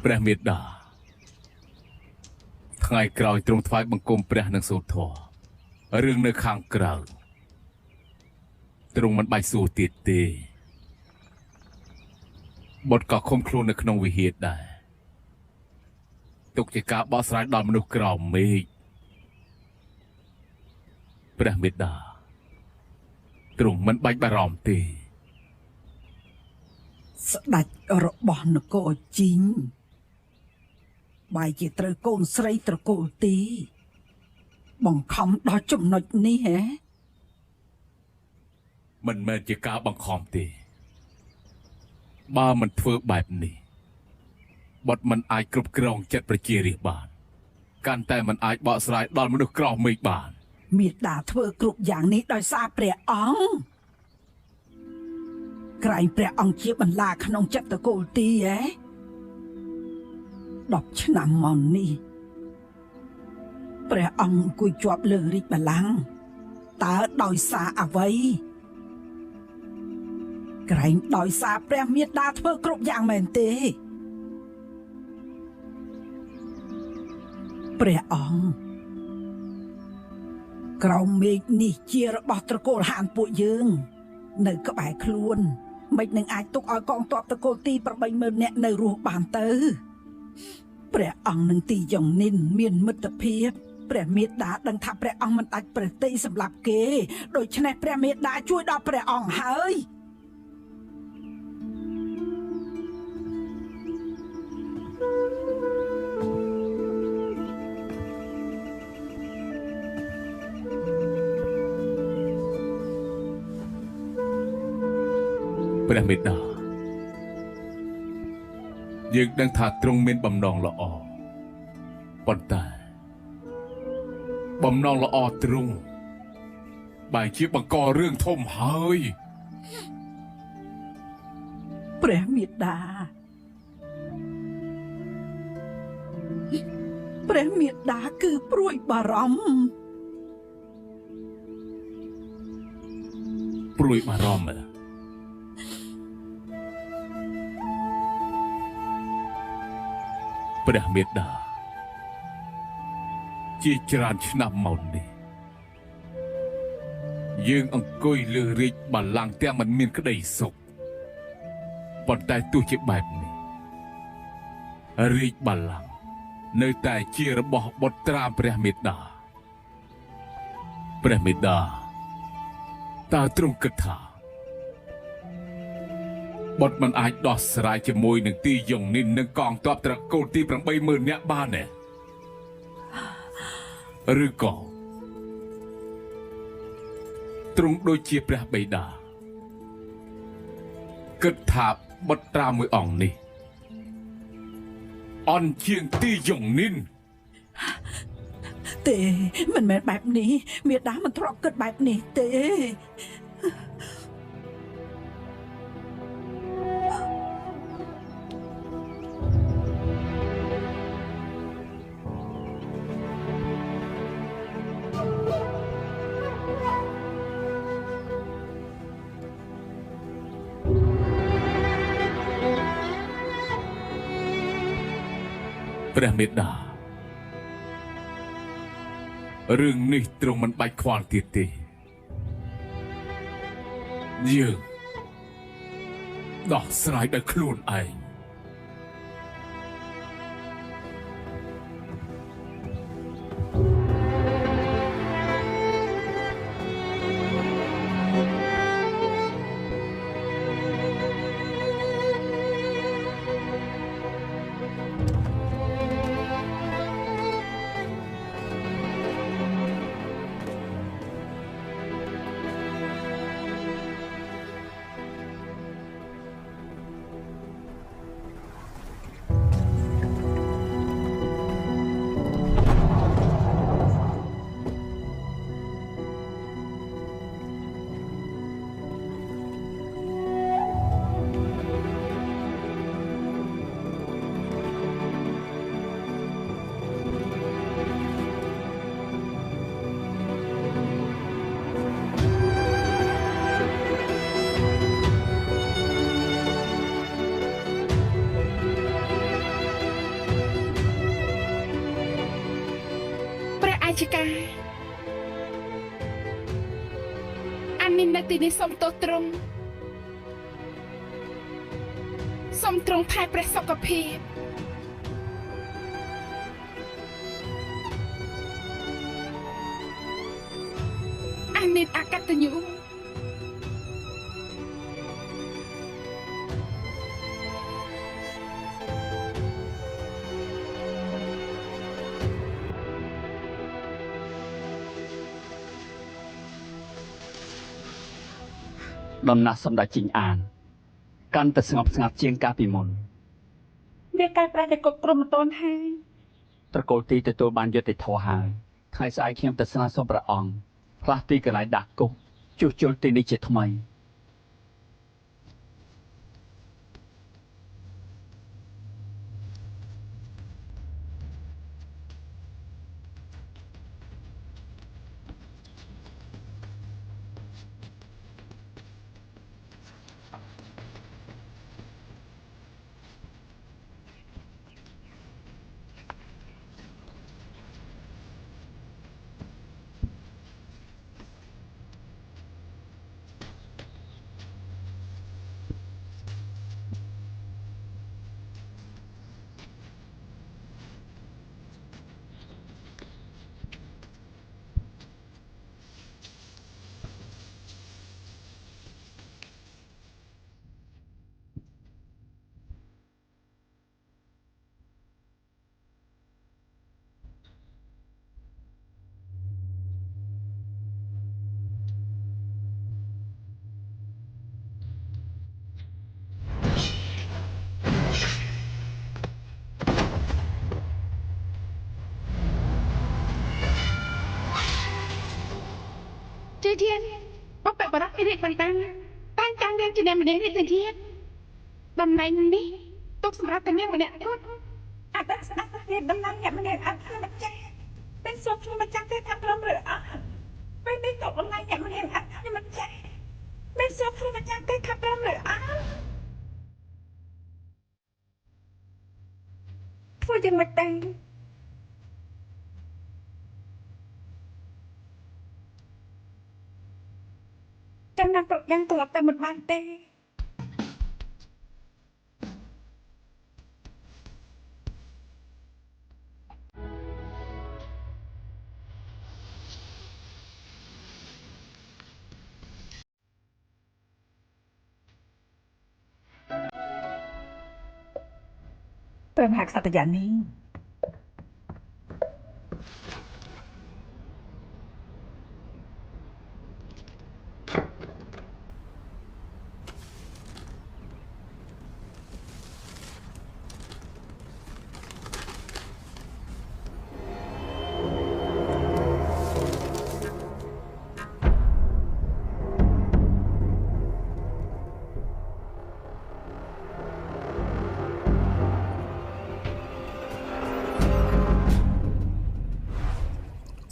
ព្រះមេដាថ្ងៃក្រោយទ្រង់ថ្វាយបង្គំព្រះនឹងសូត្រធម៌រឿងនៅខាងក្រៅទ្រង់មិនបាច់សួរទៀតទេបុត្រក៏ឃុំខ្លួននៅក្នុងវិហារដែរទុកជាការបកស្រាយដល់មនុស្សក្រោមមេឃព្រះមេដាទ្រង់មិនបាច់បារម្ភទេស្ដេចរបស់នគរជីងបែរជាត្រូវកូនស្រីត្រកូលទីបង្ខំដល់ចំណុចនេះហ៎មិនមែនជាការបង្ខំទេបើមិនធ្វើបែបនេះបុត្រមិនអាចគ្រប់គ្រងចិត្តប្រជារាស្ត្របានកាន់តែមិនអាចបកស្រាយដល់មនុស្សក្រោមមេឃបានមេដាធ្វើគ្រប់យ៉ាងនេះដោយសារព្រះអង្គក្រែងព្រះអង្គជាបន្លាក្នុងចិត្តត្រកូលទីហ៎10ឆ្នាំមកនេះព្រះអង្គអង្គុយជាប់លើរាជបល្ល័ង្កតើដោយសារអ្វីក្រែងដោយសារព្រះមេដាធ្វើគ្រប់យ៉ាងមែនទេព្រះអង្គក្រមមេឃនេះជារបស់ត្រកូលហានពួកយើងនៅក្បែរខ្លួនមិននឹងអាចទុកឲ្យកងទ័ពត្រកូលទី80000នាក់នៅរស់បានទៅព្រះអង្គនឹងទីយ៉ុងនិនមានមិត្តភាពព្រះមេដាដឹងថាព្រះអង្គមិនដាច់ប្រតិសម្រាប់គេដូច្នេះព្រះមេដាជួយដល់ព្រះអង្គហើយព្រះមេដាយើងដឹងថាទ្រង់មានបំណងល្អប៉ុន្តែបំណងល្អទ្រង់បែរជាបង្ករឿងធំហើយព្រះមេដាព្រះមេដាគឺព្រួយបារម្ភព្រួយបារម្ភព្រះមេដាជាច្រើនឆ្នាំមកនេះយើងអង្គុយលើរាជបល្ល័ង្កទាំងមិនមានក្តីសុខប៉ុន្តែទោះជាបែបនេះរាជបល្ល័ង្កនៅតែជារបស់បុត្រាព្រះមេដាព្រះមេដាតើទ្រង់គិតថាបុត្រមិនអាចដោះស្រាយជាមួយនឹងទីយ៉ុងនិននិងកងទ័ពត្រកូលទី80000នាក់បានទេឬក៏ទ្រង់ដូចជាព្រះបិតាគិតថាបុត្រាមួយអង្គនេះអន់ជាងទីយ៉ុងនិនទេមិនមែនបែបនេះមេដាមិនធ្លាប់គិតបែបនេះទេព្រះមេដារឿងនេះទ្រង់មិនបាច់ខ្វល់ទៀតទេយើងដោះស្រាយដោយខ្លួនឯង ជាការអាននៅទីនេះសូមទោសត្រង់សូមទ្រង់ថែព្រះសុខភាពអានអកតញ្ញូដំណាស់សម្ដេចជីងអានកាន់តែស្ងប់ស្ងាត់ជាងកាលពីមុន វាកែប្រែតែគ្រប់គ្រងមិនទាន់ហើយ ត្រកូលទីទទួលបានយុត្តិធម៌ហើយថ្ងៃស្អែកខ្ញុំទៅស្នើសុំព្រះអង្គផ្លាស់ទីកន្លែងដាក់គុកជួសជុលទីនេះជាថ្មី ជាធានបបបរៈរាជបន្តតាំងតាំងរៀនជាអ្នកម្នាក់នេះទៅទៀតតំណែងនេះទុកសម្រាប់តែអ្នកម្នាក់គត់អត្តស្ដេចរៀបតំណែងអ្នកម្នាក់អត់ធ្វើម្ចាស់เป็นសុខខ្ញុំម្ចាស់ទេថាព្រមឬអត់ពេលនេះទុកតំណែងអ្នកម្នាក់អត់ខ្ញុំម្ចាស់เป็นសុខខ្ញុំម្ចាស់ទេថាព្រមឬអត់ធ្វើយ៉ាងម៉េចទៅចាំណាប្រយ៉ាងត្រឡប់ទៅមិនបានទេព្រះមហាក្សត្រយ៉ាងនេះ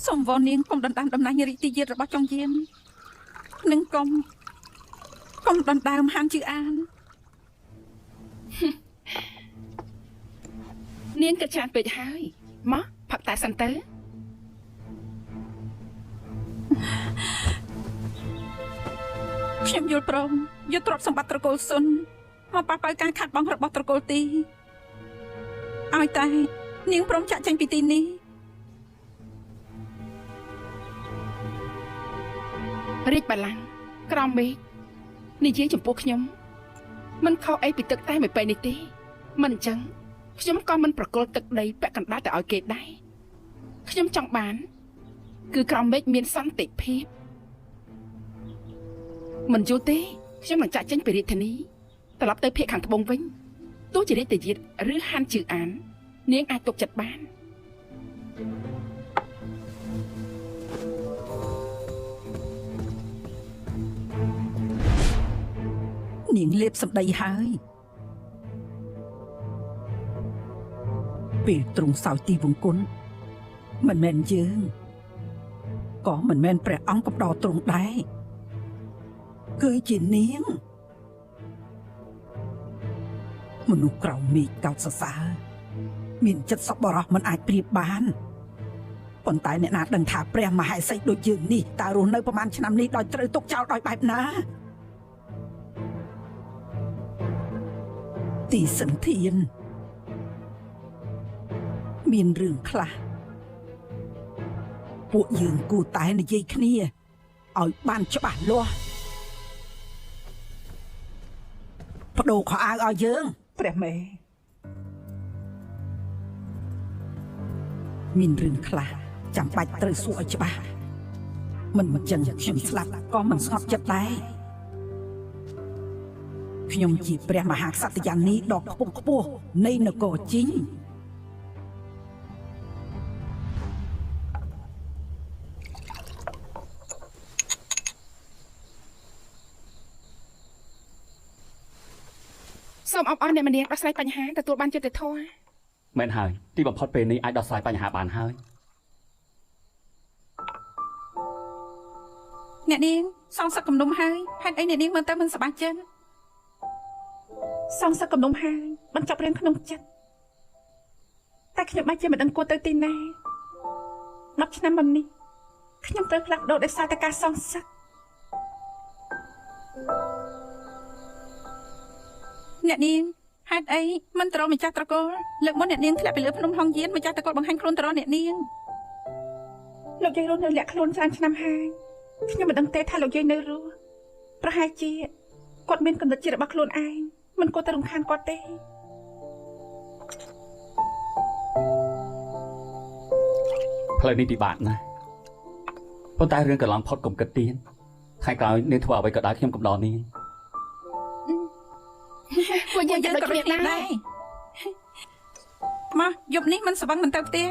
សូមវល់នាងកុំដណ្ដើមតំណែងរាជទីយាតរបស់ចុងយាមនិងកុំដណ្ដើមហានជឺអាន នាងក៏ចានពេកហើយមកផឹកតែសិនទៅ ខ្ញុំយល់ព្រមយកទ្រព្យសម្បត្តិត្រកូលសុនមកប៉ះប៉ៅការខាត់បងរបស់ត្រកូលទីឲ្យតែនាងព្រមចាក់ចេញពីទីនេះ រាជបល្ល័ង្កក្រមមេឃនិយាយចំពោះខ្ញុំមិនខុសអីពីទឹកតែមួយពេលនេះទេមិនអញ្ចឹងខ្ញុំក៏មិនប្រគល់ទឹកដីពាក់កណ្ដាលទៅឲ្យគេដែរខ្ញុំចង់បានគឺក្រមមេឃមានសន្តិភាពមិនយូរទេខ្ញុំនឹងចាក់ចេញពីរាជធានីត្រឡប់ទៅភូមិខាងត្បូងវិញទោះជារាជតាយាតឬហាន់ជឺអាននាងអាចទុកចិត្តបាន នាងលេបសម្ដីហើយពេលទ្រង់សោយទីវង្គន់មិនមែនយើងក៏មិនមែនព្រះអង្គកំដរទ្រង់ដែរគឺជានាងមនុស្សក្រៅមេឃកោតសរសើរមានចិត្តសប្បុរសមិនអាចប្រៀបបាន ប៉ុន្តែអ្នកណាដឹងថាព្រះមហេសីដូចយើងនេះតើរស់នៅប្រហែលឆ្នាំនេះដោយត្រូវទុកចោលដោយបែបណាទីសន្ធានមានរឿងខ្លះពួកយើងគួរតែនិយាយគ្នាឲ្យបានច្បាស់លាស់បដូរខោអាវឲ្យយើងព្រះមេមានរឿងខ្លះចាំបាច់ត្រូវសួរឲ្យច្បាស់មិនចឹងខ្ញុំស្លាប់ក៏មិនស្ងប់ចិត្តដែរខ្ញុំជាព្រះមហាក្សត្រយ៉ាងនេះដ៏ខ្ពង់ខ្ពស់នៃនគរជីងសូមអបអរអ្នកម្នាងដោះស្រាយបញ្ហាទទួលបានយុត្តិធម៌ មែនហើយទីបំផុតពេលនេះអាចដោះស្រាយបញ្ហាបានហើយ អ្នកនាងសងសឹកគំនុំហើយហេតុអីអ្នកនាងមើលទៅមិនសប្បាយចិត្តសងសឹកគំនុំហើយបញ្ចប់រឿងក្នុងចិត្តតែខ្ញុំបាច់ជាមិនដឹងគួរទៅទីណា10ឆ្នាំមុននេះខ្ញុំត្រូវផ្លាស់ប្ដូរដោយសារតែការសងសឹកអ្នកនាងហេតុអីមិនត្រូវម្ចាស់ត្រកូលលើកមុនអ្នកនាងធ្លាក់ពីលើភ្នំហងយានម្ចាស់ត្រកូលបង្ហាញខ្លួនទៅរកអ្នកនាងលោកយាយរស់នៅលាក់ខ្លួនច្រើនឆ្នាំហើយខ្ញុំមិនដឹងទេថាលោកយាយនៅរស់ប្រហែលជាគាត់មានគំនិតជារបស់ខ្លួនឯងមិនគួរទៅរំខានគាត់ទេ ផ្លូវនេះពិបាកណាស់ប៉ុន្តែរឿងកន្លងផុតកុំគិតទៀតថ្ងៃក្រោយនាងធ្វើអ្វីក៏ដោយខ្ញុំកំដរនាង ពួកយើងក៏ដូចគ្នាដែរមកយប់នេះមិនស្វឹងមិនទៅផ្ទះ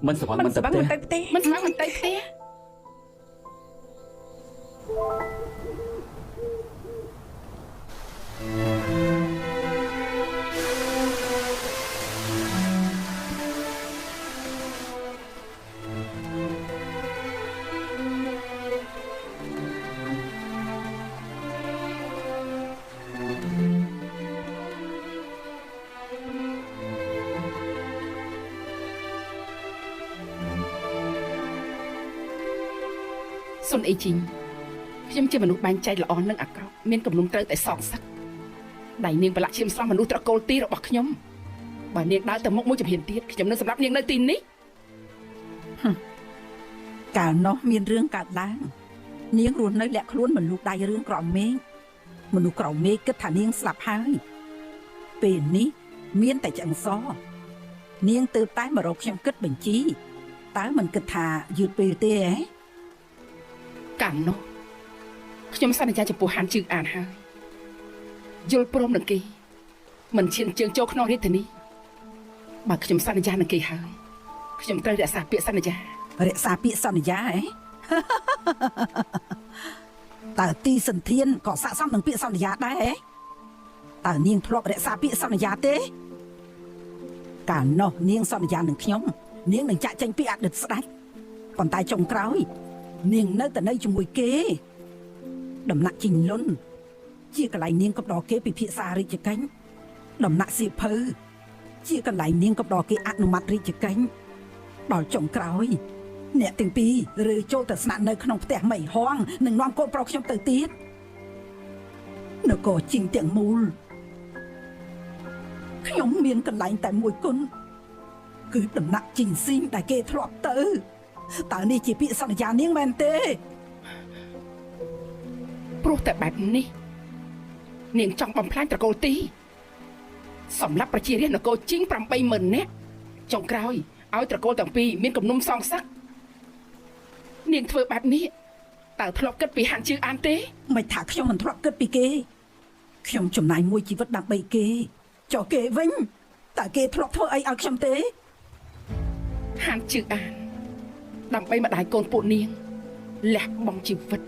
មិនស្វឹងមិនទៅផ្ទះ មិនស្វឹងមិនទៅផ្ទះ សុនអីជីងខ្ញុំជាមនុស្សបែងចែកល្អនិងអាក្រក់មានគំនុំត្រូវតែសងសឹកដៃនាងប្រឡាក់ឈាមស្រស់មនុស្សត្រកូលទីរបស់ខ្ញុំបើនាងដើរទៅមុខមួយជំហានទៀតខ្ញុំនឹងសម្រាប់នាងនៅទីនេះ កាលនោះមានរឿងកើតឡើងនាងរស់នៅលាក់ខ្លួនមិនលូកដៃរឿងក្រមេឃមនុស្សក្រមេឃគិតថានាងស្លាប់ហើយពេលនេះមានតែឆ្អឹងសនាងទៅតែមករកខ្ញុំគិតបញ្ជីតើមិនគិតថាយឺតពេលទេហ៎ កាលនោះខ្ញុំសន្យាចំពោះហានជឿអានហើយយល់ព្រមនឹងគេមិនឈានជើងចូលក្នុងរាជធានីបើខ្ញុំសន្យានឹងគេហើយខ្ញុំត្រូវរក្សាពាក្យសន្យា រក្សាពាក្យសន្យាហ៎ តើទីសន្ធានក៏ស័ក្តិសមនឹងពាក្យសន្យាដែរហ៎តើនាងធ្លាប់រក្សាពាក្យសន្យាទេកាលនោះនាងសន្យានឹងខ្ញុំនាងនឹងចាក់ចេញពីអតីតស្ដេចប៉ុន្តែចុងក្រោយនាងនៅតែនៅជាមួយគេដំណាក់ជីងលុនជាកន្លែងនាងកំដរគេពិភាក្សារាជកិច្ចដំណាក់សៀវភៅជាកន្លែងនាងកំដរគេអនុម័តរាជកិច្ចដល់ចុងក្រោយអ្នកទាំងពីររើចូលទៅស្នាក់នៅក្នុងផ្ទះមីហងនិងនាំកូនប្រុសខ្ញុំទៅទៀតនគរជីងទាំងមូលខ្ញុំមានកន្លែងតែមួយគុណគឺដំណាក់ជីងស៊ីងដែលគេធ្លាប់ទៅតើនេះជាពាក្យសន្យានាងមែនទេ ព្រោះតែបែបនេះនាងចង់បំផ្លាញត្រកូលទីសម្រាប់ប្រជារាស្ត្រនគរជីង 80000 នាក់ចុងក្រោយឲ្យត្រកូលទាំងពីរមានគំនុំសងសឹកនាងធ្វើបែបនេះតើធ្លាប់គិតពីហានជឿអានទេ មិនថាខ្ញុំមិនធ្លាប់គិតពីគេខ្ញុំចំណាយមួយជីវិតដើម្បីគេចុះគេវិញតើគេធ្លាប់ធ្វើអីឲ្យខ្ញុំទេ ហានជឿអានដើម្បីម្ដាយកូនពួកនាងលះបង់ជីវិត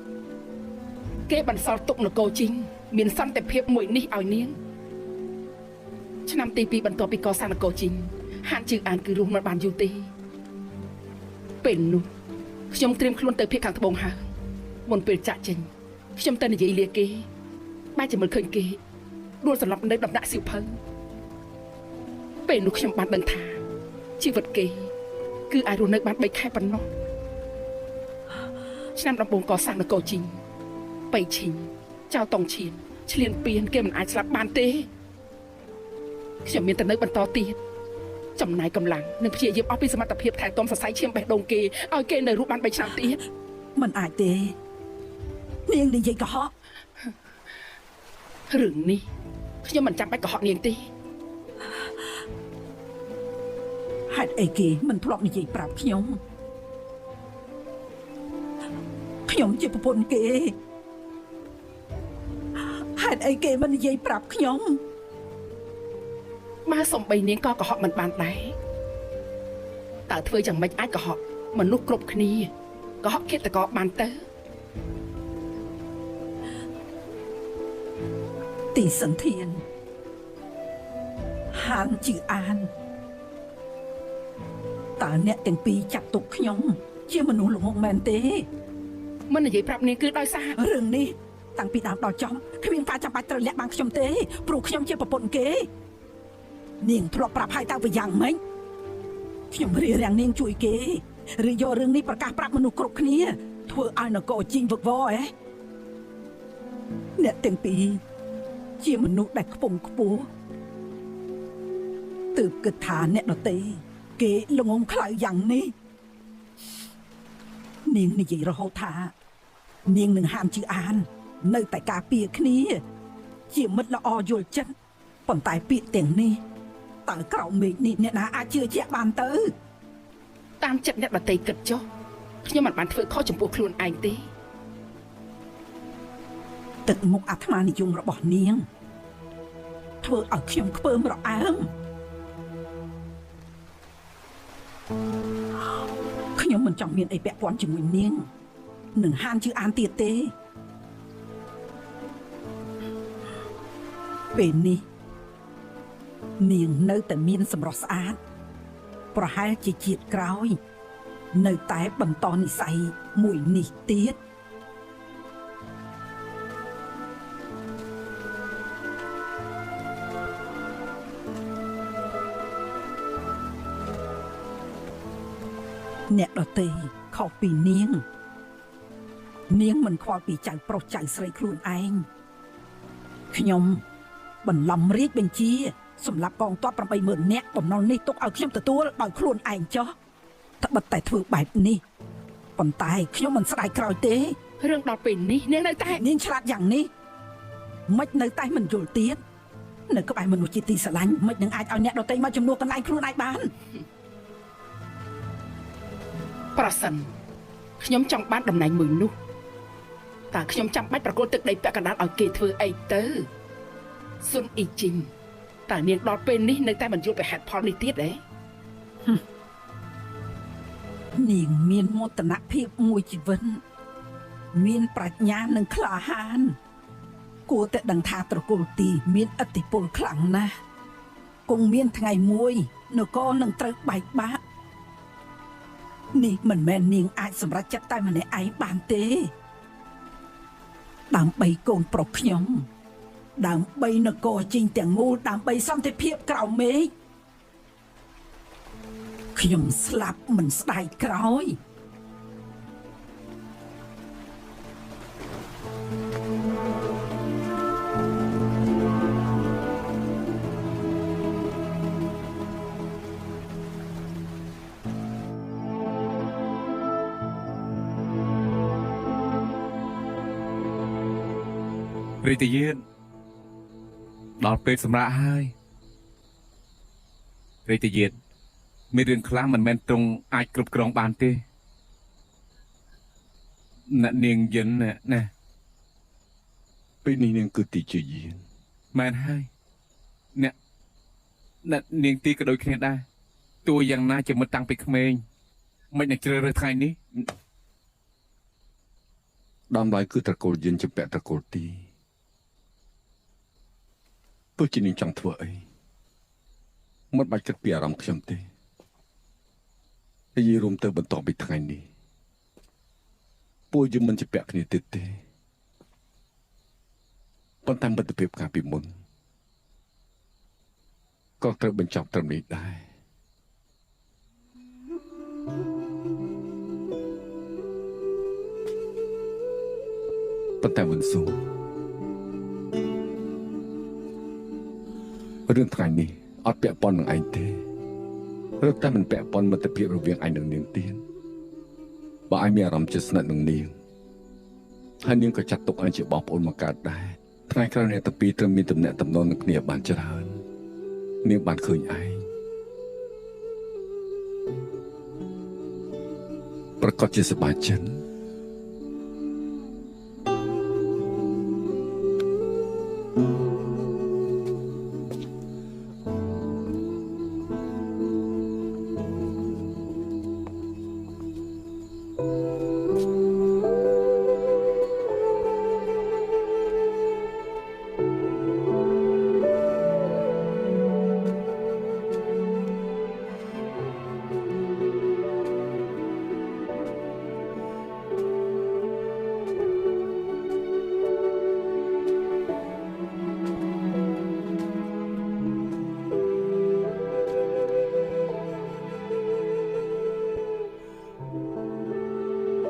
គេបន្សល់ទុកនគរជីងមានសន្តិភាពមួយនេះឲ្យនាងឆ្នាំទី2បន្ទាប់ពីកសាងនគរជីងហានជឿអានគឺរស់មិនបានយូរទេពេលនោះខ្ញុំត្រៀមខ្លួនទៅភៀកខាងត្បូងហើយមុនពេលចាក់ចេញខ្ញុំទៅនិយាយលាគេបែរជាមើលឃើញគេដួលសន្លប់នៅដំណាក់សៀវភៅពេលនោះខ្ញុំបានដឹងថាជីវិតគេ គឺអាចរស់នៅបាន3ខែប៉ុណ្ណោះឆ្នាំដំបូងកសាងនគរជីងបៃឈីងចៅតងឈៀនឆ្លៀនពៀនគេមិនអាចស្លាប់បានទេខ្ញុំមានតែនៅបន្តទៀតចំណាយកម្លាំងនិងព្យាយាមអស់ពីសមត្ថភាពថែទាំសរសៃឈាមបេះដូងគេឲ្យគេនៅរស់បាន3ឆ្នាំទៀត មិនអាចទេនាងនិយាយកុហក រឿងនេះខ្ញុំមិនចាំបាច់កុហកនាងទេ ហេតុអីគេមិនធ្លាប់និយាយប្រាប់ខ្ញុំជាប្រពន្ធគេហេតុអីគេមិននិយាយប្រាប់ខ្ញុំ បើសំបីនាងក៏កុហកមិនបានដែរតើធ្វើយ៉ាងម៉េចអាចកុហកមនុស្សគ្រប់គ្នាកុហកឃាតករបានទៅ ទីសន្ធានហានជាអានតើអ្នកទាំងពីរចាត់ទុកខ្ញុំជាមនុស្សល្ងងមែនទេ មិននិយាយប្រាប់នាងគឺដោយសារ រឿងនេះតាំងពីដើមដល់ចុងគ្មានការចាំបាច់ត្រូវលាក់បាំងខ្ញុំទេព្រោះខ្ញុំជាប្រពន្ធគេនាងធ្លាប់ប្រាប់ឲ្យតើវាយ៉ាងម៉េចខ្ញុំរៀបរៀងនាងជួយគេឬយករឿងនេះប្រកាសប្រាប់មនុស្សគ្រប់គ្នាធ្វើឲ្យនគរជីងវឹកវរអ្នកទាំងពីរជាមនុស្សដែលខ្ពង់ខ្ពស់ទើបគិតថាអ្នកដទៃគេល្ងងខ្លៅយ៉ាងនេះនាងនិយាយរហូតថានាងនឹងហាមជាអាននៅតែការពារគ្នាជាមិត្តល្អយល់ចិត្តប៉ុន្តែពាក្យទាំងនេះតើក្រៅមេឃនេះអ្នកណាអាចជឿជាក់បានទៅ តាមចិត្តអ្នកដតីគិតចុះខ្ញុំមិនបានធ្វើខុសចំពោះខ្លួនឯងទេ ទឹកមុខអាត្មានិយមរបស់នាងធ្វើឲ្យខ្ញុំខ្ពើមរអើមខ្ញុំមិនចង់មានអីពាក់ព័ន្ធជាមួយនាងនឹងហានជឿអានទៀតទេពេលនេះនាងនៅតែមានសម្រស់ស្អាតប្រហែលជាជាតិក្រោយនៅតែបន្តនិស័យមួយនេះទៀតអ្នកដទៃខុសពីនាងមិនខ្វល់ពីចៅប្រុសចៅស្រីខ្លួនឯងខ្ញុំបន្លំរាជបញ្ជាសម្រាប់កងទ័ព 80000 នាក់បំណុលនេះទុកឲ្យខ្ញុំទទួលដោយខ្លួនឯងចុះត្បិតតែធ្វើបែបនេះប៉ុន្តែខ្ញុំមិនស្ដាយក្រោយទេ រឿងដល់ពេលនេះនាងនៅតែ នាងឆ្លាតយ៉ាងនេះមិននៅតែមិនយល់ទៀតនៅក្បែរមនុស្សជាទីស្រឡាញ់មិននឹងអាចឲ្យអ្នកដទៃមកជំនួសកន្លែងខ្លួនឯងបាន ប្រសិនខ្ញុំចង់បានតំណែងមួយនោះតើខ្ញុំចាំបាច់ប្រគល់ទឹកដីពាក់កណ្ដាលឲ្យគេធ្វើអីទៅស៊ុនអ៊ីជីងតើនាងដល់ពេលនេះនៅតែមិនយល់ពីហេតុផលនេះទៀតទេ នាងមានមោទនភាពមួយជីវិតមានប្រាជ្ញានិងក្លាហានគួរតែដឹងថាត្រកូលទីមានឥទ្ធិពលខ្លាំងណាស់គង់មានថ្ងៃមួយនគរនឹងត្រូវបែកបាក់នេះមិនមែននាងអាចសម្រេចចិត្តតែម្នាក់ឯងបានទេដើម្បីកូនប្រុសខ្ញុំដើម្បីនគរជីងទាំងមូលដើម្បីសន្តិភាពក្រៅមេឃខ្ញុំស្លាប់មិនស្ដាយក្រោយ រីតាយានដល់ពេលសម្រាប់ហើយរីតាយានមានរឿងខ្លះមិនមែនត្រង់អាចគ្រប់គ្រងបានទេអ្នកនាងយិនណា ពេលនេះនាងគឺទីជាយាន មែនហើយអ្នកនាងទីក៏ដូចគ្នាដែរទោះយ៉ាងណាជាមិត្តតាំងពីក្មេងមិននឹងជ្រើសរើសថ្ងៃនេះ ដើមឡើយគឺត្រកូលយានជំពាក់ត្រកូលទីទោះជានាងចង់ធ្វើអីមិនបាច់គិតពីអារម្មណ៍ខ្ញុំទេហើយយីរួមទៅបន្តពីថ្ងៃនេះពួកយើងមិនជំពាក់គ្នាទៀតទេប៉ុន្តែមិត្តភាពកាលពីមុនក៏ត្រូវបញ្ចប់ត្រឹមនេះដែរ ប៉ុន្តែមិនសួររឿងថ្ងៃនេះអត់ពាក់ព័ន្ធនឹងឯងទេឬតែមិនពាក់ព័ន្ធមិត្តភាពរវាងឯងនិងនាងទៀនបើឯងមានអារម្មណ៍ជិតស្និទ្ធនឹងនាងហើយនាងក៏ចាត់ទុកឯងជាបងប្អូនមកកើតដែរថ្ងៃក្រោយអ្នកទាំងពីរត្រូវមានទំនាក់ទំនងនឹងគ្នាបានច្រើននាងបានឃើញឯងប្រកាសជាសប្បាយចិត្ត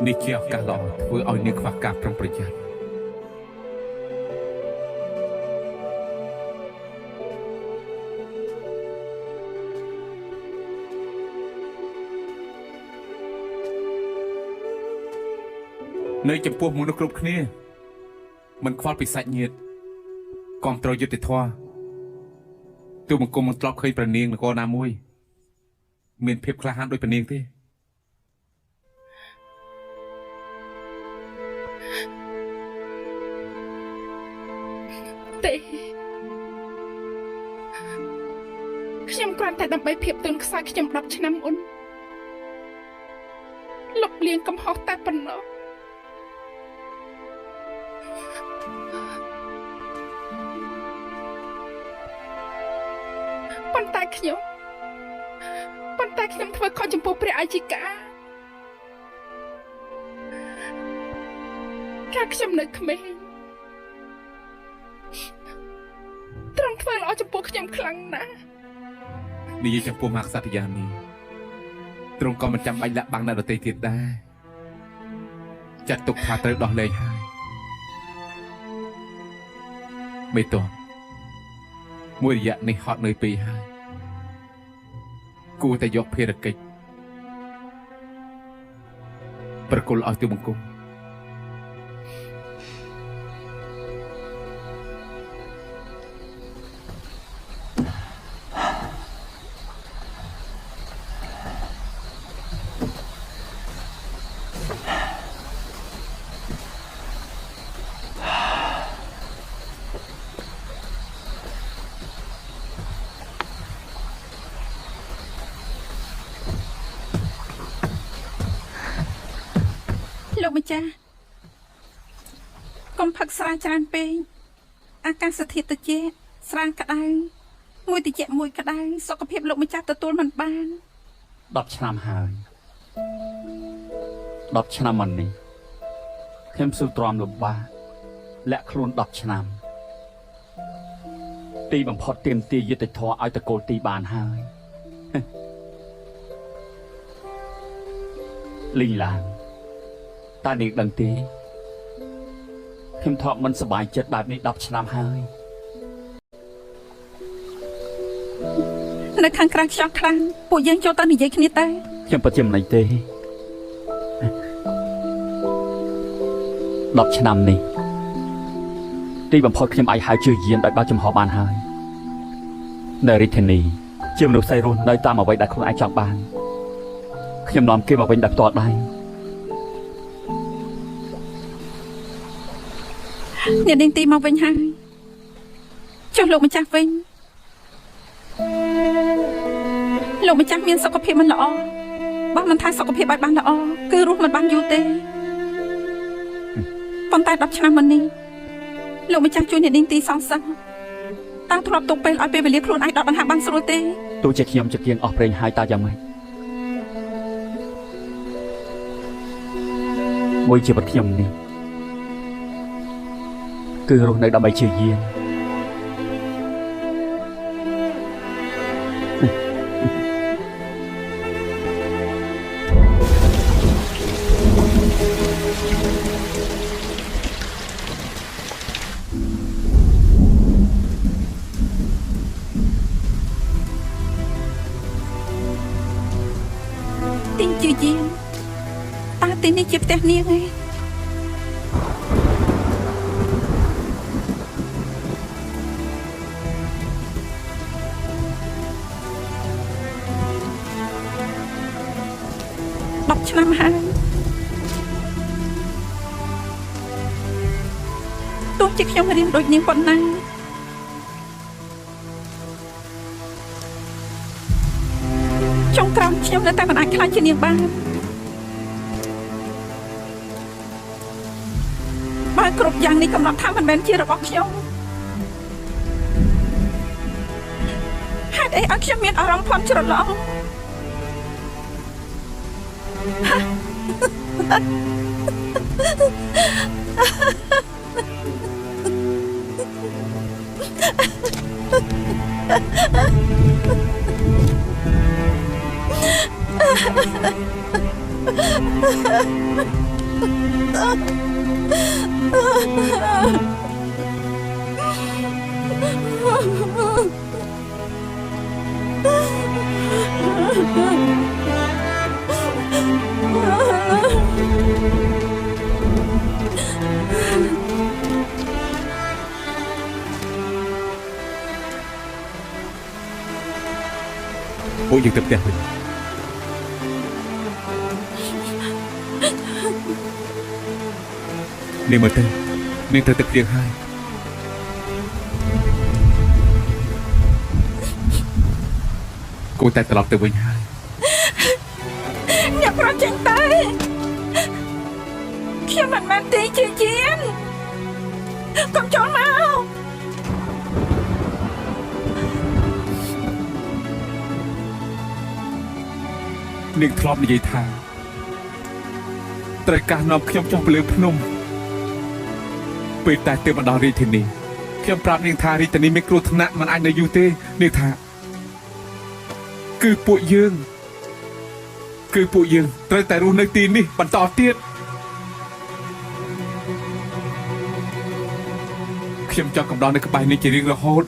នេះជាឱកាសល្អធ្វើឲ្យនាងខ្វះការប្រុងប្រយ័ត្ននៅចំពោះមនុស្សគ្រប់គ្នាមិនខ្វល់ពីសាច់ញាតិគាំទ្រយុត្តិធម៌ទូបង្គំមិនធ្លាប់ឃើញប្រនាងនគរណាមួយមានភាពក្លាហានដូចប្រនាងទេខ្ញុំគ្រាន់តែដើម្បីភាពទន់ខ្សោយខ្ញុំ10ឆ្នាំអូនលុបលាងកំហុសតែប៉ុណ្ណោះប៉ុន្តែខ្ញុំធ្វើខុសចំពោះព្រះអាយិកាកាលខ្ញុំនៅក្មេងទ្រង់ធ្វើល្អចំពោះខ្ញុំខ្លាំងណាស់និយាយចំពោះមហាក្សត្រយានីទ្រង់ក៏មិនចាំបាច់លាក់បាំងអ្នកដទៃទៀតដែរចាត់ទុកថាត្រូវដោះលែងហើយមេតោមួយរយៈនេះហត់នៅពេកហើយគួរតែយកភារកិច្ចប្រគល់ឲ្យទូបង្គំលោកម្ចាស់កុំផឹកស្រាច្រើនពេកអាកាសធាតុត្រជាក់ស្រាក្តៅមួយត្រជាក់មួយក្តៅសុខភាពលោកម្ចាស់ទទួលមិនបាន10ឆ្នាំហើយ10ឆ្នាំមុននេះខ្ញុំស៊ូទ្រាំលំបាកលាក់ខ្លួន10ឆ្នាំទីបំផុតទាមទារយុត្តិធម៌ឲ្យតកូលទីបានហើយលីងឡានតើនាងដឹងទេខ្ញុំធ្លាប់មិនសប្បាយចិត្តបែបនេះ10ឆ្នាំហើយនៅខាងក្រៅខ្យល់ខ្លាំងពួកយើងចូលទៅនិយាយគ្នាទៅខ្ញុំពិតជាមិនដឹងទេ10ឆ្នាំនេះទីបំផុតខ្ញុំអាចហៅជឿយានដោយបើកចំហបានហើយនៅរាជធានីជាមនុស្សស្រីរស់នៅតាមអ្វីដែលខ្លួនឯងចង់បានខ្ញុំនាំគេមកវិញដោយផ្ទាល់ដៃអ្នកនាងទីមកវិញហើយចុះលោកម្ចាស់វិញលោកម្ចាស់មានសុខភាពមិនល្អបើមិនថាសុខភាពឲ្យបានល្អគឺរស់មិនបានយូរទេប៉ុន្តែ10ឆ្នាំមុននេះលោកម្ចាស់ជួយអ្នកនាងទីសងសឹកតើធ្លាប់ទុកពេលឲ្យពេលវេលាខ្លួនឯងដកដង្ហើមបានស្រួលទេទោះជាខ្ញុំជាជាងអស់ប្រេងហើយតើយ៉ាងម៉េចមួយជីវិតខ្ញុំនេះគឺរស់នៅដើម្បីជាយាន យានតើទីនេះជាផ្ទះនាងឯង10 ឆ្នាំហើយទោះជាខ្ញុំរៀនដូចនាងប៉ុណ្ណាចុងក្រោយខ្ញុំនៅតែមិនអាចខ្លាចជានាងបានបើគ្រប់យ៉ាងនេះកំណត់ថាមិនមែនជារបស់ខ្ញុំហេតុអីឲ្យខ្ញុំមានអារម្មណ៍ភ័ន្តច្រឡំពួកយើងទៅផ្ទះវិញនាងមើលទៅនាងទៅទឹកភ្លៀងហើយគួរតែត្រឡប់ទៅវិញហើយ អ្នកប្រចេញទៅខ្ញុំមិនមែនទីជាយានកុំចូលមក នាងធ្លាប់និយាយថាត្រូវការនាំខ្ញុំចុះទៅលើភ្នំពេលតែទើបមកដល់រាជធានីខ្ញុំប្រាប់នាងថារាជធានីមានគ្រោះថ្នាក់មិនអាចនៅយូរទេនាងថាគឺពួកយើងត្រូវតែរស់នៅទីនេះបន្តទៀតខ្ញុំចង់កំដរនៅក្បែរនេះជារៀងរហូត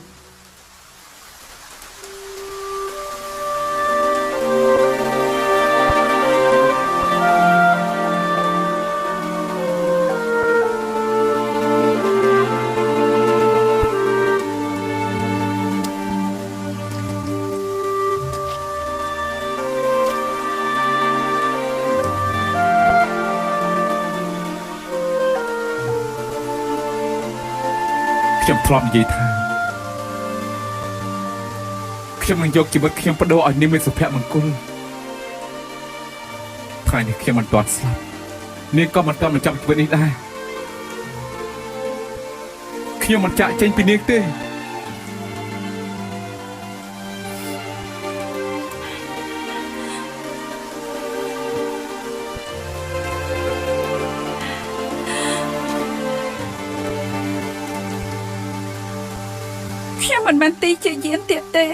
ខ្ញុំធ្លាប់និយាយថាខ្ញុំនឹងយកជីវិតខ្ញុំបដូរឲ្យនាងមានសុភមង្គលថ្ងៃនេះខ្ញុំមិនទាន់ស្លាប់នាងក៏មិនទាន់បញ្ចប់ជីវិតនេះដែរខ្ញុំមិនចាកចេញពីនាងទេខ្ញុំមិនមែនទីជាយានទៀតទេ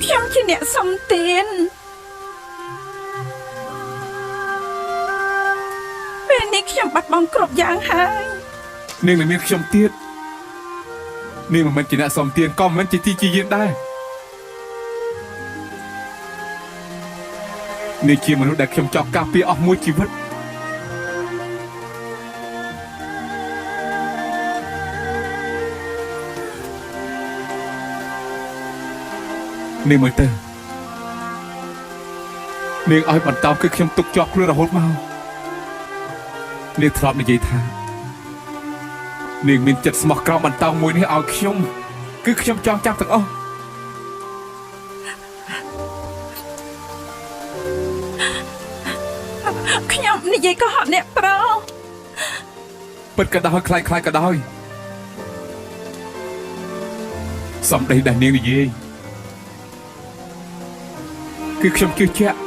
ខ្ញុំជាអ្នកសំទានពេលនេះខ្ញុំបាត់បង់គ្រប់យ៉ាងហើយ នាងនឹងមានខ្ញុំទៀតនាងមិនមែនជាអ្នកសំទានក៏មិនមែនជាទីជាយានដែរនាងជាមនុស្សដែលខ្ញុំចង់ការពារអស់មួយជីវិតនាងមើលទៅនាងឲ្យបន្តគឺខ្ញុំទុកជាប់ខ្លួនរហូតមកនាងធ្លាប់និយាយថានាងមានចិត្តស្មោះក្រមបន្តមួយនេះឲ្យខ្ញុំគឺខ្ញុំចង់ចាប់ទាំងអស់ខ្ញុំនិយាយកុហកអ្នកប្រុស ពិតក៏ដោយខ្លាចក៏ដោយសំដីដែលនាងនិយាយគឺខ្ញុំជឿជាក់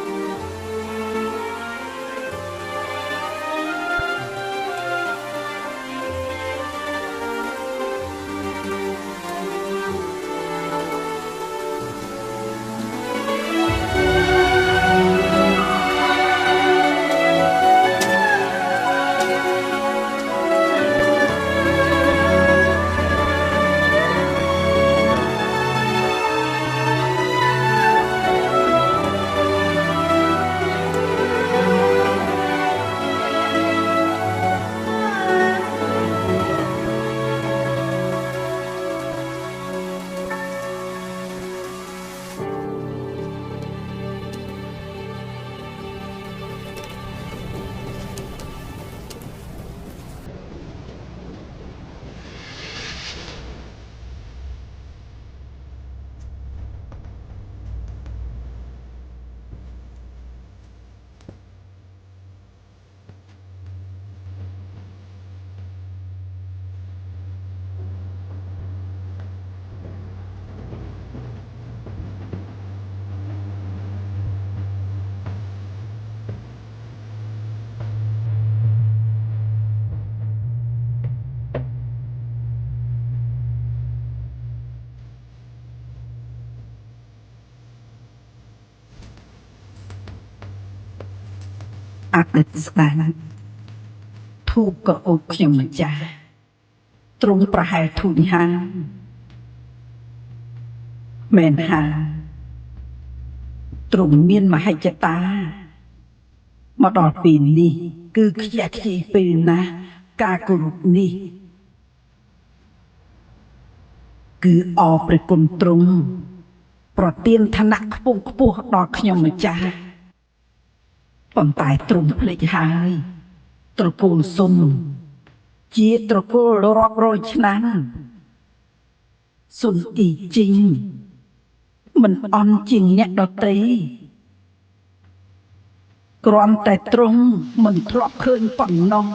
អតីតស្ដេចធូបក៏អូបខ្ញុំម្ចាស់ទ្រង់ប្រហែលធូចហាមែនហាទ្រង់មានមហិច្ឆតាមកដល់ពេលនេះគឺខ្ជះខ្ជាយពេលណាស់ការគោរពនេះគឺអរព្រះគុណទ្រង់ប្រទានឋានៈខ្ពង់ខ្ពស់ដល់ខ្ញុំម្ចាស់ប៉ុន្តែទ្រង់ភ្លេចហើយត្រកូលសុនជាត្រកូលរាប់រយឆ្នាំសុនអ៊ីជីងមិនអន់ជាងអ្នកដទៃគ្រាន់តែទ្រង់មិនធ្លាប់ឃើញប៉ុណ្ណោះ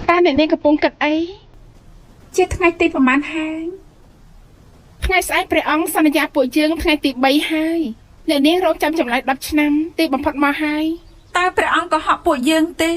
តើអ្នកនាងកំពុងគិតអីជាថ្ងៃទីប្រហែលហើយថ្ងៃស្អែកព្រះអង្គសន្យាពួកយើងថ្ងៃទី3ហើយអ្នកនាងរងចាំចម្លើយ10ឆ្នាំទីបំផុតមកហើយតើព្រះអង្គក៏ហក់ពួកយើងទេ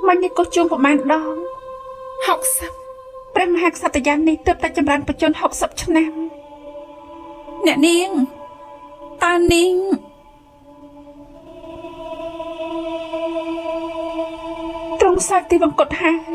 មិននេះក៏ជួងប្រមាណដង60ព្រះមហាក្សត្រយ៉ាងនេះទើបតែចម្រើនបច្ចុប្បន្ន60ឆ្នាំអ្នកនាងតើនាងទ្រង់សាច់ទីបង្គត់ហើយ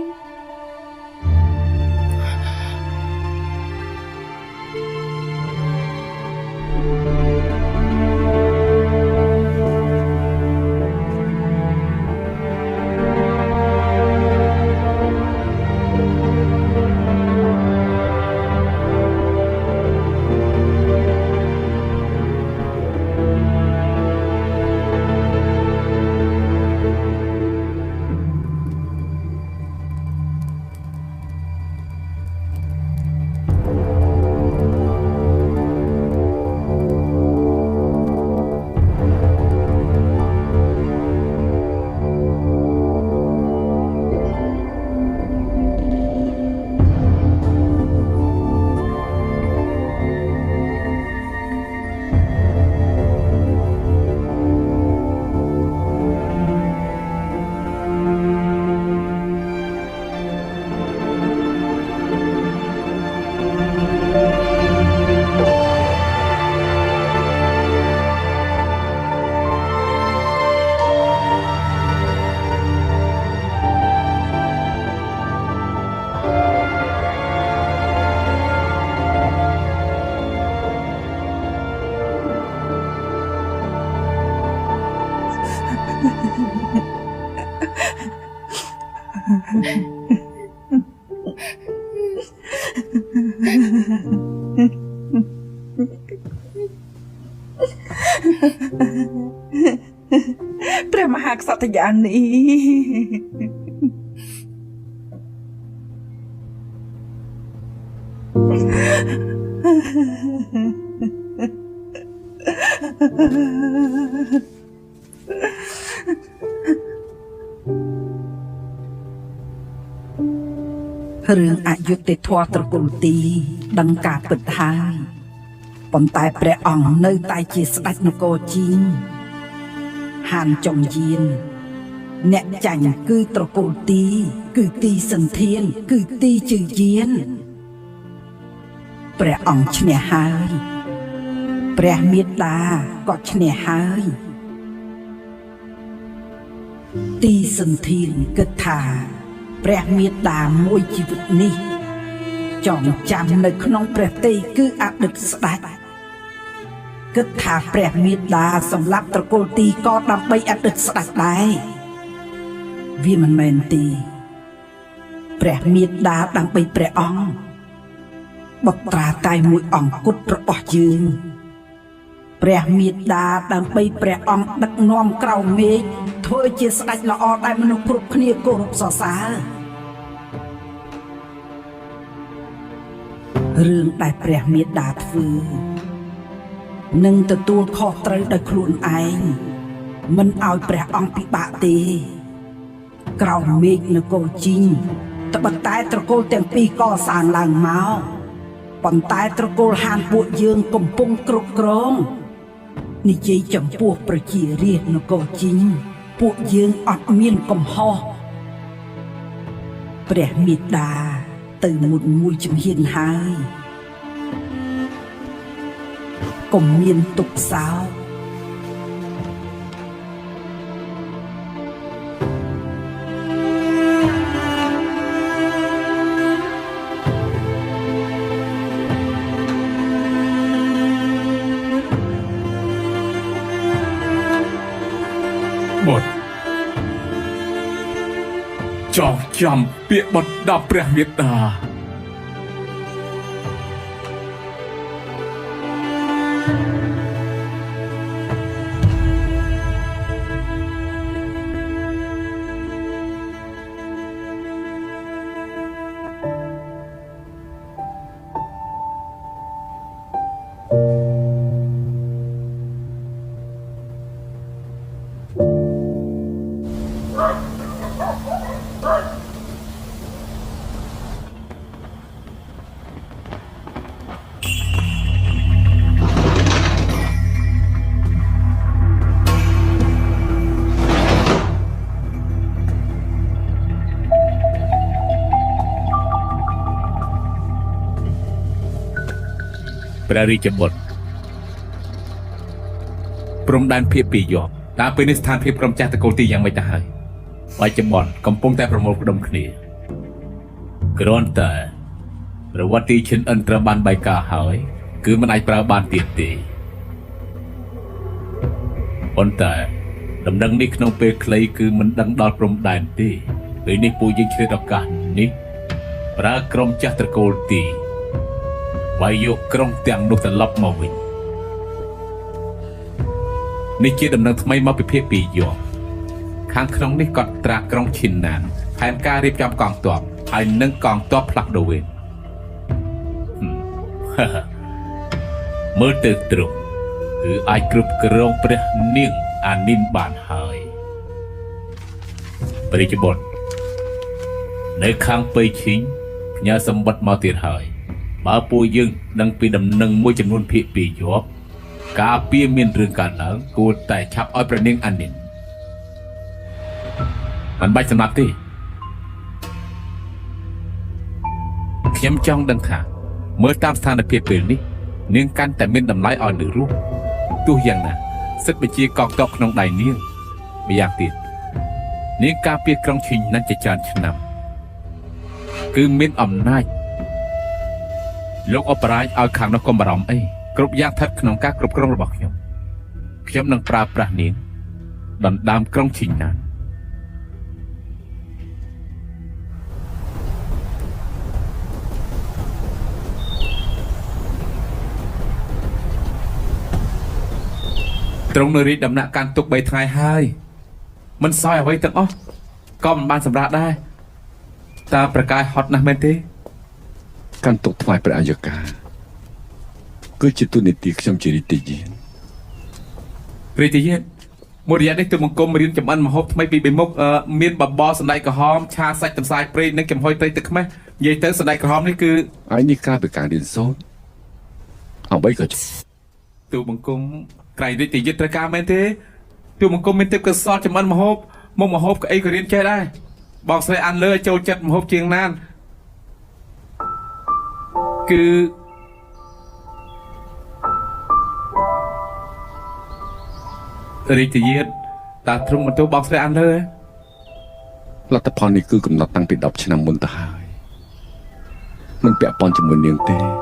ព្រះមហាក្សត្រយ៉ាងនេះរឿងអយុត្តិធម៌ត្រកូលទីដឹងការពិតហើយប៉ុន្តែព្រះអង្គនៅតែជាស្ដេចនគរជីងហានចុងយាន អ្នកចាញ់គឺត្រកូលទីគឺទីសន្ធានគឺទីជឿយានព្រះអង្គឈ្នះហើយព្រះមេត្តាក៏ឈ្នះហើយទីសន្ធានគិតថាព្រះមេត្តាមួយជីវិតនេះចងចាំនៅក្នុងព្រះទ័យគឺអតីតស្ដេចគិតថាព្រះមេត្តាសម្រាប់ត្រកូលទីក៏ដើម្បីអតីតស្ដេចដែរវាមិនមែនទេព្រះមេត្តាដើម្បីព្រះអង្គបុត្រាតែមួយអង្គគត់របស់យើងព្រះមេត្តាដើម្បីព្រះអង្គដឹកនាំក្រៅមេឃធ្វើជាស្ដេចល្អដែលមនុស្សគ្រប់គ្នាគោរពសរសើររឿងដែលព្រះមេត្តាធ្វើនឹងទទួលខុសត្រូវដោយខ្លួនឯងមិនឲ្យព្រះអង្គពិបាកទេក្រៅមេឃនគរជីងត្បិតតែត្រកូលទាំងពីរកសាងឡើងមកប៉ុន្តែត្រកូលហានពួកយើងកំពុងគ្រប់គ្រងនិយាយចំពោះប្រជារាស្ត្រនគរជីងពួកយើងអត់មានកំហុសព្រះមេត្តាទៅមុនមួយជំហានហើយកុំមានទុក្ខសោកបុត្រចងចាំពាក្យបុត្រដល់ព្រះមេត្តា ព្រះរាជបុត្រព្រំដែនភាពពីរយប់តើពេលនេះស្ថានភាពក្រុមចាស់តកូលទីយ៉ាងម៉េចទៅហើយបច្ចុប្បន្នកំពុងតែប្រមូលផ្ដុំគ្នាគ្រាន់តែប្រវត្តិឈិនអិនត្រូវបានបែកការហើយគឺមិនអាចប្រើបានទៀតទេប៉ុន្តែដំណឹងនេះក្នុងពេលខ្លីគឺមិនដឹងដល់ព្រំដែនទេពេលនេះពួកយើងឆ្លៀតឱកាសនេះប្រើក្រុមចាស់តកូលទីវាយយកក្រុងទាំងនោះត្រឡប់មកវិញនេះជាដំណឹងថ្មីមកពីភាពពីរយប់ខាងក្នុងនេះក៏ត្រាក្រុងឈិនណានផែនការរៀបចំកងទ័ពហើយនឹងកងទ័ពផ្លាស់ប្ដូរវិញមើលទៅត្រង់គឺអាចគ្រប់គ្រងព្រះនាងអានីនបានហើយព្រះរាជបុត្រនៅខាងប៉ៃឈីងផ្ញើសម្បត្តិមកទៀតហើយបើពួកយើងដឹងពីដំណឹងមួយចំនួនភាគពីរយប់ការពារមានរឿងកើតឡើងគួរតែឆាប់ឲ្យព្រះនាងអានីនមិនបាច់សម្រាប់ទេខ្ញុំចង់ដឹងថាមើលតាមស្ថានភាពពេលនេះនាងកាន់តែមានតម្លៃឲ្យនៅរស់ទោះយ៉ាងណាសិទ្ធិបញ្ជាកងទ័ពក្នុងដៃនាងម្យ៉ាងទៀតនាងការពារក្រុងឈីងណានជាច្រើនឆ្នាំគឺមានអំណាចលោកអបរាជឲ្យខាងនោះកុំបារម្ភអីគ្រប់យ៉ាងស្ថិតក្នុងការគ្រប់គ្រងរបស់ខ្ញុំនឹងប្រើប្រាស់នាងដណ្ដើមក្រុងឈីងណានទ្រង់នៅរាជដំណាក់កាន់ទុក3ថ្ងៃហើយមិនសល់អ្វីទាំងអស់ក៏មិនបានសម្រាប់ដែរតើប្រកាយហត់ណាស់មែនទេកាន់ទុកថ្វាយព្រះអាយកាគឺជាទូនីតិខ្ញុំជារីតិយានមួយរយៈនេះទូមង្គមរៀនចំអិនម្ហូបថ្មីពីបេមុខមានបបរសណ្តែកក្រហមឆាសាច់ទន្សាយព្រៃនិងចំហុយត្រីទឹកខ្មេះនិយាយទៅសណ្តែកក្រហមនេះគឺឯនេះក្រៅពីការរៀនសូត្រអ្វីក៏ទូមង្គមក្រៃរីតិយានត្រូវការមែនទេទូមង្គមមានទេពកោសល្យចំអិនម្ហូប មុខម្ហូបក៏អីក៏រៀនចេះដែរបងស្រីអានលើចូលចិត្តម្ហូបជាងណានគឺរីកយាតតាទ្រង់បន្ទោបងស្រីអានលើ លទ្ធផលនេះគឺកំណត់តាំងពី10 ឆ្នាំមុនទៅហើយមិនពាក់ព័ន្ធជាមួយនាងទេ